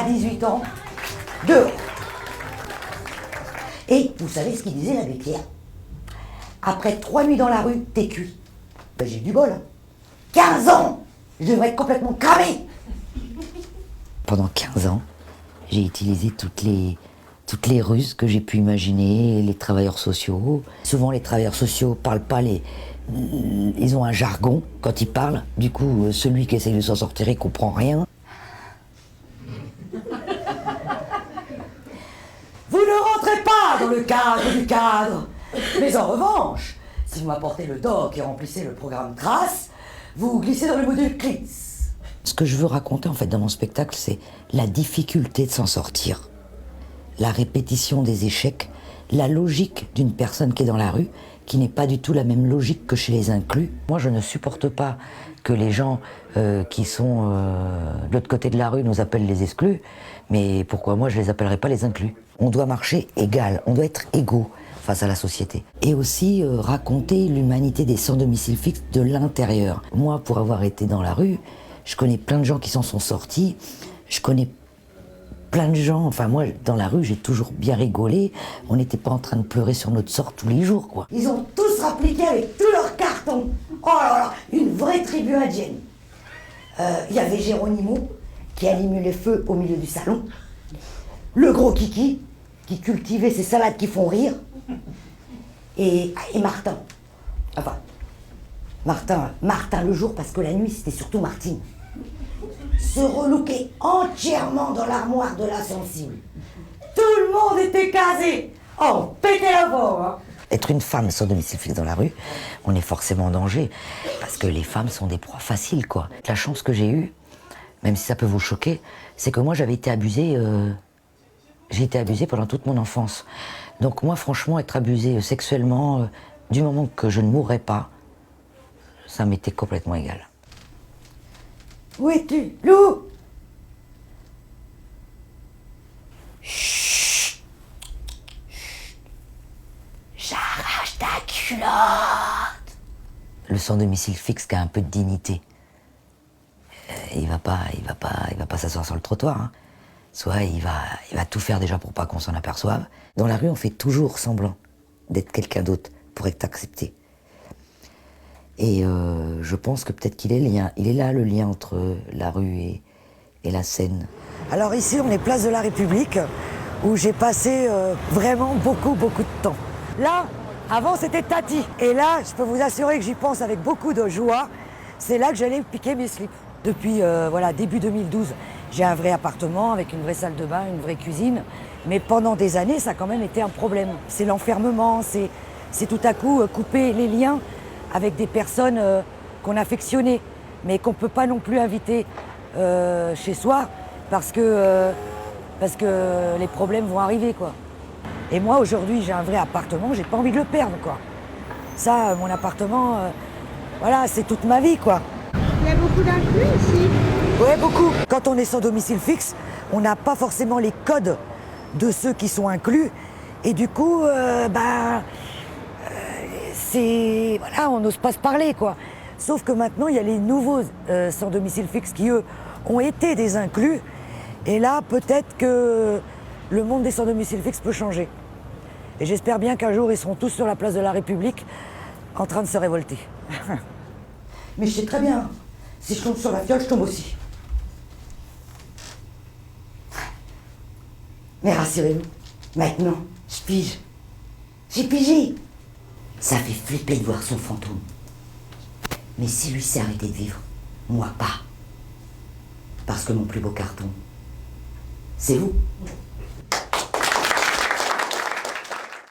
à 18 ans, dehors. Et vous savez ce qu'il disait l'abbé Pierre? Après 3 nuits dans la rue, t'es cuit. Ben, j'ai eu du bol. 15 ans, je devrais être complètement cramé. Pendant 15 ans, j'ai utilisé toutes les ruses que j'ai pu imaginer, les travailleurs sociaux. Souvent, les travailleurs sociaux parlent pas ils ont un jargon quand ils parlent. Du coup, celui qui essaye de s'en sortir, il comprend rien. Vous ne rentrez pas dans le cadre du cadre. Mais en revanche, si vous m'apportez le doc et remplissez le programme Trace, vous glissez dans le module CLIS. Ce que je veux raconter en fait dans mon spectacle, c'est la difficulté de s'en sortir. La répétition des échecs, la logique d'une personne qui est dans la rue, qui n'est pas du tout la même logique que chez les inclus. Moi, je ne supporte pas que les gens qui sont de l'autre côté de la rue nous appellent les exclus, mais pourquoi moi je les appellerais pas les inclus? On doit marcher égal, on doit être égaux face à la société. Et aussi raconter l'humanité des sans domicile fixe de l'intérieur. Moi, pour avoir été dans la rue, je connais plein de gens qui s'en sont sortis, je connais plein de gens, enfin moi, dans la rue, j'ai toujours bien rigolé. On n'était pas en train de pleurer sur notre sort tous les jours, quoi. Ils ont tous rappliqué avec tous leurs cartons. Oh là là, une vraie tribu indienne. Il y avait Géronimo, qui allumait les feux au milieu du salon. Le gros Kiki, qui cultivait ces salades qui font rire. Et Martin. Enfin, Martin le jour, parce que la nuit, c'était surtout Martine. Se relooker entièrement dans l'armoire de l'insensible. Tout le monde était casé. Oh, pétez la mort, hein. Être une femme sans domicile fixe dans la rue, on est forcément en danger. Parce que les femmes sont des proies faciles, quoi. La chance que j'ai eue, même si ça peut vous choquer, c'est que moi, j'avais été abusée. J'ai été abusée pendant toute mon enfance. Donc moi, franchement, être abusée sexuellement, du moment que je ne mourrais pas, ça m'était complètement égal. Où es-tu, Lou? Chut. J'arrache ta culotte. Le sans domicile fixe qui a un peu de dignité, il va pas s'asseoir sur le trottoir, hein. Soit il va tout faire déjà pour pas qu'on s'en aperçoive. Dans la rue, on fait toujours semblant d'être quelqu'un d'autre pour être accepté. Et je pense que peut-être qu'il est là le lien entre la rue et la scène. Alors ici, on est place de la République, où j'ai passé vraiment beaucoup de temps. Là, avant c'était Tati. Et là, je peux vous assurer que j'y pense avec beaucoup de joie. C'est là que j'allais piquer mes slips. Depuis début 2012, j'ai un vrai appartement avec une vraie salle de bain, une vraie cuisine. Mais pendant des années, ça a quand même été un problème. C'est l'enfermement, c'est tout à coup couper les liens avec des personnes qu'on affectionnait, mais qu'on ne peut pas non plus inviter chez soi parce que les problèmes vont arriver, quoi. Et moi, aujourd'hui, j'ai un vrai appartement, j'ai pas envie de le perdre, quoi. Ça, mon appartement, c'est toute ma vie, quoi. Il y a beaucoup d'inclus ici? Ouais, beaucoup. Quand on est sans domicile fixe, on n'a pas forcément les codes de ceux qui sont inclus. Et du coup, on n'ose pas se parler, quoi. Sauf que maintenant, il y a les nouveaux sans domicile fixe qui, eux, ont été des inclus. Et là, peut-être que le monde des sans domicile fixe peut changer. Et j'espère bien qu'un jour, ils seront tous sur la place de la République en train de se révolter. Mais je sais très bien, si je tombe sur la fiole, je tombe aussi. Mais rassurez-vous, maintenant, je pige. J'ai pigé. Ça fait flipper de voir son fantôme. Mais si lui s'est arrêté de vivre, moi pas. Parce que mon plus beau carton, c'est vous.